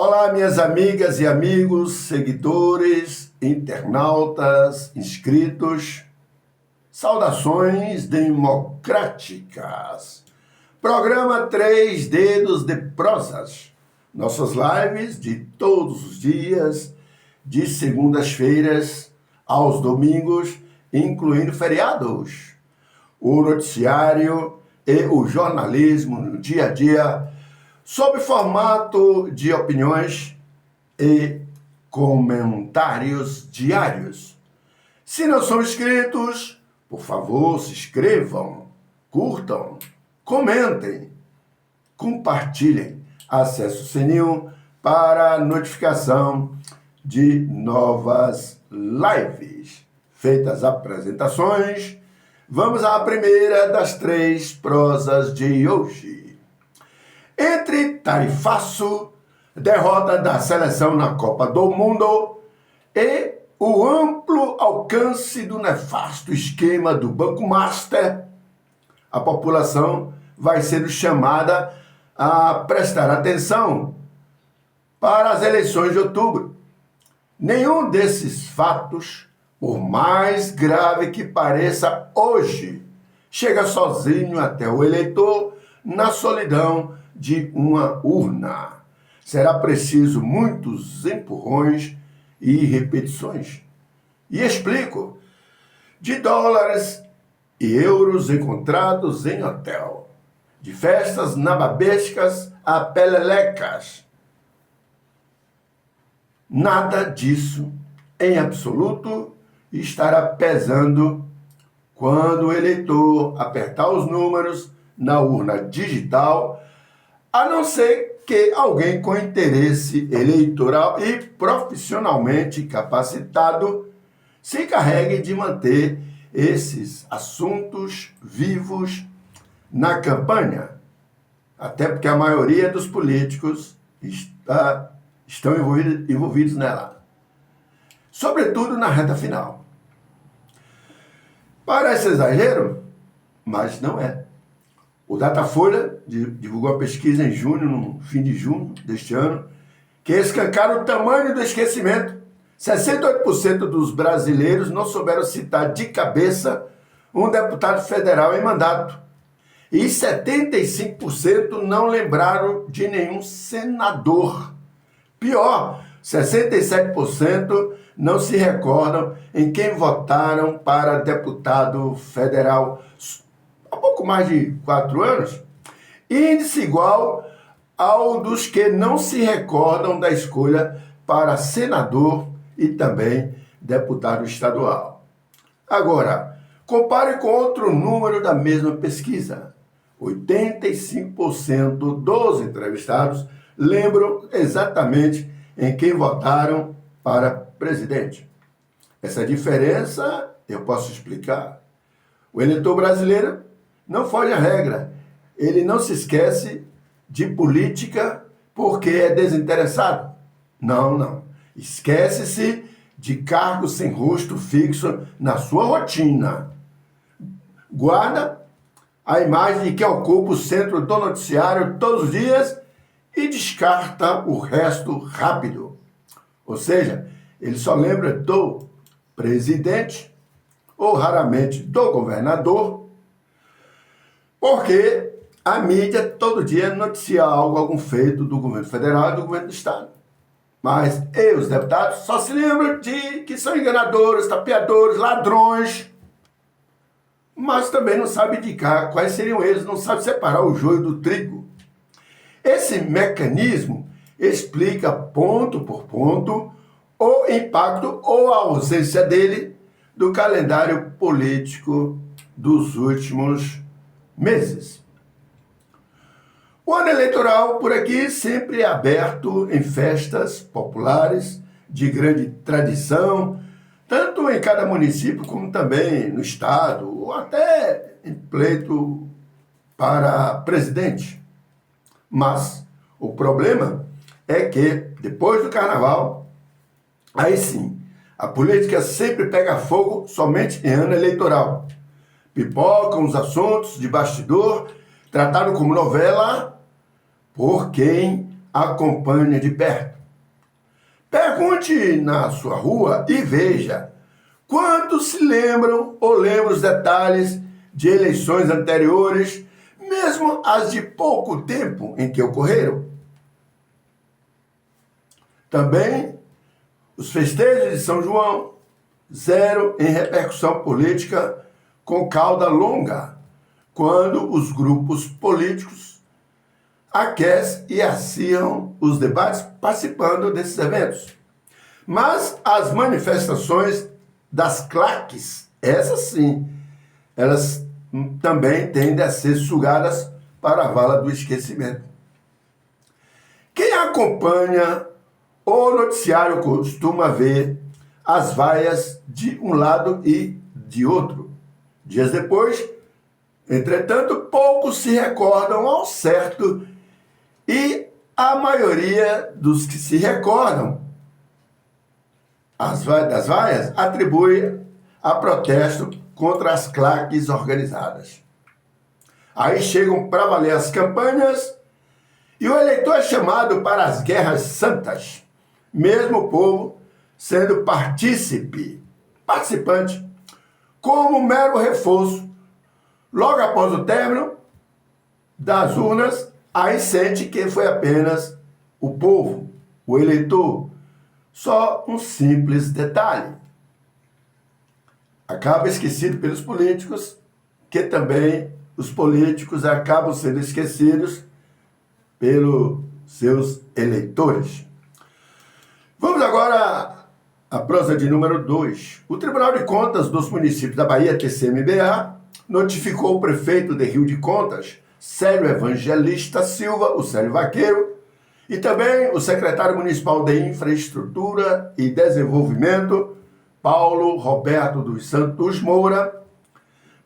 Olá, minhas amigas e amigos, seguidores, internautas, inscritos. Saudações democráticas. Programa Três Dedos de Prosas. Nossas lives de todos os dias, de segundas-feiras aos domingos, incluindo feriados. O noticiário e o jornalismo no dia a dia, sob formato de opiniões e comentários diários. Se não são inscritos, por favor, se inscrevam, curtam, comentem, compartilhem, acesse o sininho para notificação de novas lives. Feitas as apresentações, vamos à primeira das três prosas de hoje. Entre tarifaço, derrota da seleção na Copa do Mundo e o amplo alcance do nefasto esquema do Banco Master, a população vai sendo chamada a prestar atenção para as eleições de outubro. Nenhum desses fatos, por mais grave que pareça hoje, chega sozinho até o eleitor na solidão de uma urna. Será preciso muitos empurrões e repetições. E explico. De dólares e euros encontrados em hotel, de festas nababescas a pelelecas. Nada disso, em absoluto, estará pesando quando o eleitor apertar os números na urna digital, a não ser que alguém com interesse eleitoral e profissionalmente capacitado se encarregue de manter esses assuntos vivos na campanha. Até porque a maioria dos políticos estão envolvidos nela. Sobretudo na reta final. Parece exagero, mas não é. O Datafolha divulgou a pesquisa em junho, no fim de junho deste ano, que escancara o tamanho do esquecimento. 68% dos brasileiros não souberam citar de cabeça um deputado federal em mandato. E 75% não lembraram de nenhum senador. Pior, 67% não se recordam em quem votaram para deputado federal há pouco mais de 4 anos, índice igual ao dos que não se recordam da escolha para senador e também deputado estadual. Agora, compare com outro número da mesma pesquisa. 85% dos entrevistados lembram exatamente em quem votaram para presidente. Essa diferença eu posso explicar. O eleitor brasileiro não foge à regra. Ele não se esquece de política porque é desinteressado. Não. Esquece-se de cargos sem rosto fixo na sua rotina. Guarda a imagem de que ocupa o centro do noticiário todos os dias e descarta o resto rápido. Ou seja, ele só lembra do presidente ou raramente do governador, porque a mídia todo dia noticia algum feito do governo federal e do governo do estado. Mas os deputados só se lembram de que são enganadores, tapeadores, ladrões, mas também não sabem indicar quais seriam eles, não sabem separar o joio do trigo. Esse mecanismo explica ponto por ponto o impacto ou a ausência dele do calendário político dos últimos meses. O ano eleitoral por aqui sempre é aberto em festas populares de grande tradição, tanto em cada município como também no estado, ou até em pleito para presidente. Mas o problema é que, depois do carnaval, aí sim, a política sempre pega fogo somente em ano eleitoral. Pipocam os assuntos de bastidor, tratado como novela por quem acompanhe de perto. Pergunte na sua rua e veja quantos se lembram ou lembram os detalhes de eleições anteriores, mesmo as de pouco tempo em que ocorreram. Também os festejos de São João, zero em repercussão política com cauda longa, quando os grupos políticos aquecem e acirram os debates participando desses eventos. Mas as manifestações das claques, essas sim, elas também tendem a ser sugadas para a vala do esquecimento. Quem acompanha o noticiário costuma ver as vaias de um lado e de outro. Dias depois, entretanto, poucos se recordam ao certo e a maioria dos que se recordam das vaias atribui a protesto contra as claques organizadas. Aí chegam para valer as campanhas e o eleitor é chamado para as guerras santas, mesmo o povo sendo participante, como mero reforço. Logo após o término das urnas, aí sente que foi apenas o povo, o eleitor. Só um simples detalhe. Acaba esquecido pelos políticos, que também os políticos acabam sendo esquecidos pelos seus eleitores. Vamos agora à prosa de número 2. O Tribunal de Contas dos Municípios da Bahia, TCMBA, notificou o prefeito de Rio de Contas, Célio Evangelista Silva, o Célio Vaqueiro, e também o secretário municipal de Infraestrutura e Desenvolvimento, Paulo Roberto dos Santos Moura,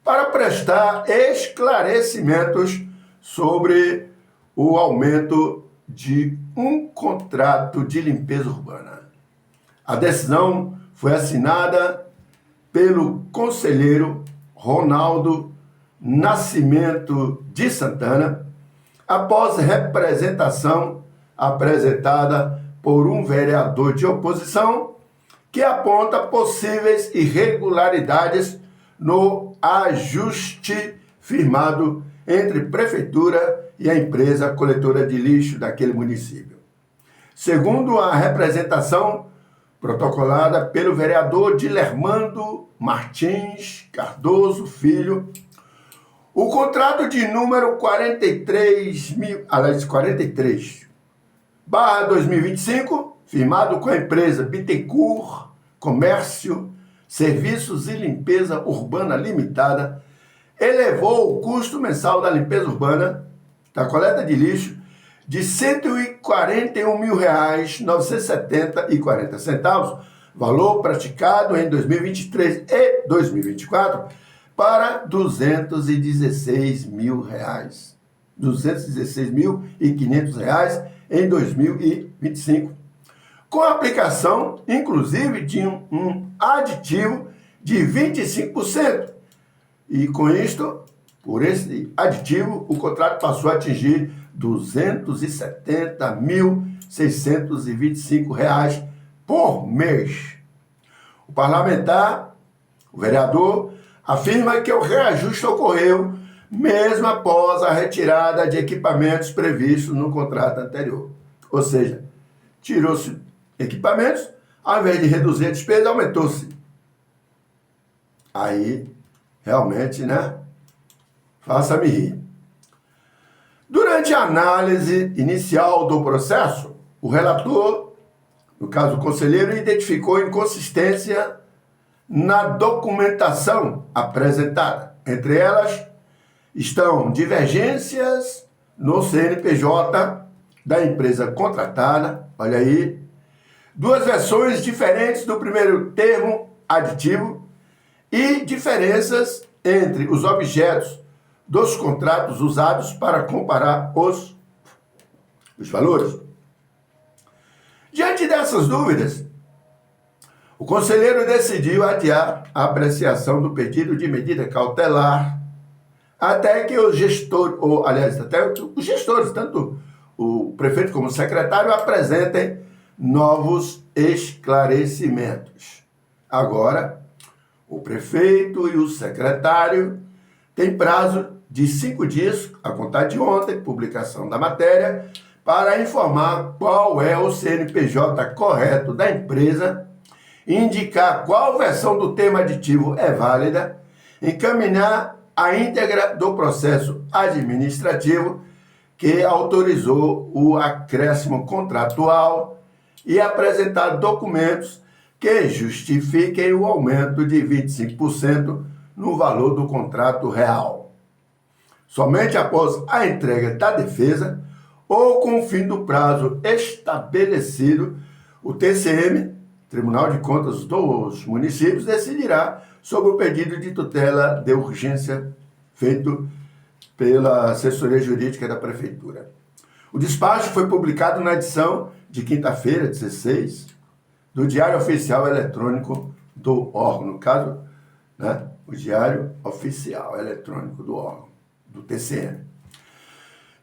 para prestar esclarecimentos sobre o aumento de um contrato de limpeza urbana. A decisão foi assinada pelo conselheiro Ronaldo Nascimento de Santana, após representação apresentada por um vereador de oposição que aponta possíveis irregularidades no ajuste firmado entre prefeitura e a empresa coletora de lixo daquele município. Segundo a representação protocolada pelo vereador Dilermando Martins Cardoso Filho, o contrato de número 43/2025, firmado com a empresa Bittencourt Comércio, Serviços e Limpeza Urbana Limitada, elevou o custo mensal da limpeza urbana, da coleta de lixo, de R$ 141.970,40, valor praticado em 2023 e 2024, para R$ 216.000, R$ 216.500 em 2025, com a aplicação, inclusive, de um aditivo de 25%. E com isto, por esse aditivo, o contrato passou a atingir R$ 270.625 por mês. O parlamentar, o vereador, afirma que o reajuste ocorreu mesmo após a retirada de equipamentos previstos no contrato anterior. Ou seja, tirou-se equipamentos, ao invés de reduzir a despesa, aumentou-se. Aí, realmente, né? Faça-me rir. Durante a análise inicial do processo, o relator, no caso o conselheiro, identificou inconsistência na documentação apresentada. Entre elas estão divergências no CNPJ da empresa contratada, olha aí, duas versões diferentes do primeiro termo aditivo e diferenças entre os objetos dos contratos usados para comparar os valores. Diante dessas dúvidas, o conselheiro decidiu adiar a apreciação do pedido de medida cautelar até que os gestores, tanto o prefeito como secretário apresentem novos esclarecimentos. Agora, o prefeito e o secretário têm prazo de 5 dias, a contar de ontem, publicação da matéria, para informar qual é o CNPJ correto da empresa, indicar qual versão do termo aditivo é válida, encaminhar a íntegra do processo administrativo que autorizou o acréscimo contratual e apresentar documentos que justifiquem o aumento de 25% no valor do contrato real. Somente após a entrega da defesa ou com o fim do prazo estabelecido, o TCM, Tribunal de Contas dos Municípios, decidirá sobre o pedido de tutela de urgência feito pela assessoria jurídica da Prefeitura. O despacho foi publicado na edição de quinta-feira, 16, do Diário Oficial Eletrônico do órgão, no caso, né, o Diário Oficial Eletrônico do órgão, do TCM.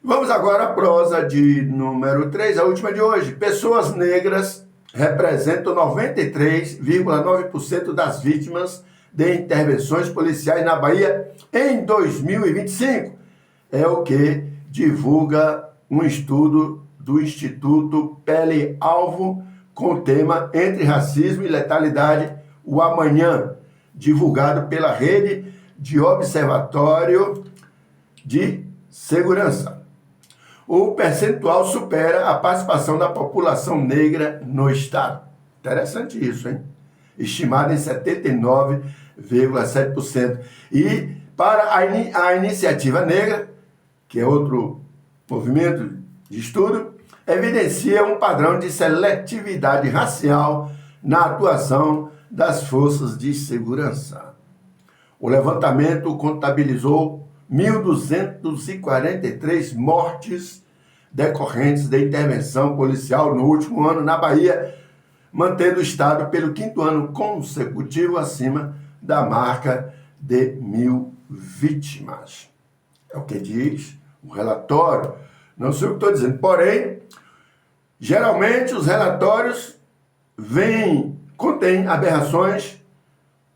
Vamos agora à prosa de número 3, a última de hoje. Pessoas negras representam 93,9% das vítimas de intervenções policiais na Bahia em 2025. É o que divulga um estudo do Instituto Pele Alvo com o tema Entre Racismo e Letalidade, o Amanhã, divulgado pela Rede de Observatório de Segurança. O percentual supera a participação da população negra no Estado. Interessante isso, hein? Estimado em 79,7%. E para a Iniciativa Negra, que é outro movimento de estudo, evidencia um padrão de seletividade racial na atuação das forças de segurança. O levantamento contabilizou 1.243 mortes decorrentes da intervenção policial no último ano na Bahia, mantendo o Estado pelo 5º ano consecutivo acima da marca de 1.000 vítimas. É o que diz o relatório. Não sei o que estou dizendo, porém, geralmente os relatórios contêm aberrações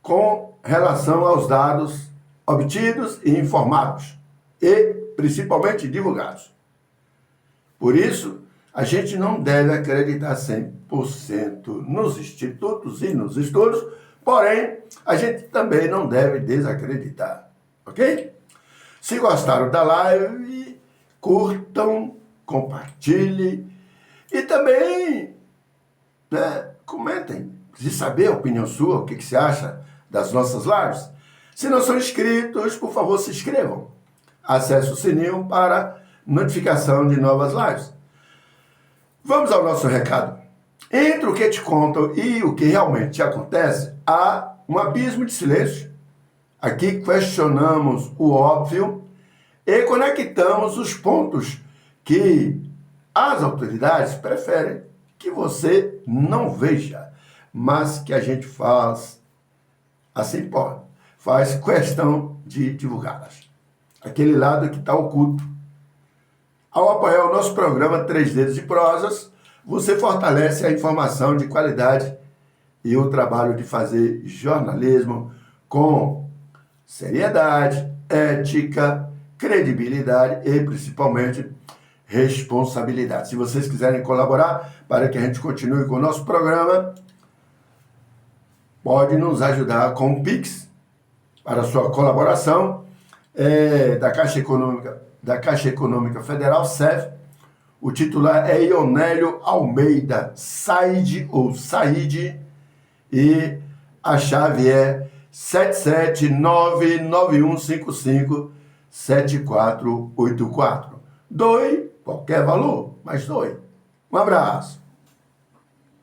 com relação aos dados obtidos e informados, e principalmente divulgados. Por isso, a gente não deve acreditar 100% nos institutos e nos estudos, porém, a gente também não deve desacreditar, ok? Se gostaram da live, curtam, compartilhem e também, né, comentem, se saber a opinião sua, o que você acha das nossas lives. Se não são inscritos, por favor, se inscrevam. Acesse o sininho para notificação de novas lives. Vamos ao nosso recado. Entre o que te contam e o que realmente acontece, há um abismo de silêncio. Aqui questionamos o óbvio e conectamos os pontos que as autoridades preferem que você não veja, mas que a gente faz assim pode. Faz questão de divulgá-las. Aquele lado que está oculto. Ao apoiar o nosso programa 3 Dedos de Prosas, você fortalece a informação de qualidade e o trabalho de fazer jornalismo com seriedade, ética, credibilidade e, principalmente, responsabilidade. Se vocês quiserem colaborar para que a gente continue com o nosso programa, pode nos ajudar com o Pix, para a sua colaboração, da Caixa Econômica Federal, CEF. O titular é Ionélio Almeida Said, ou Said, e a chave é 77991557484. Doe qualquer valor, mas doe. Um abraço.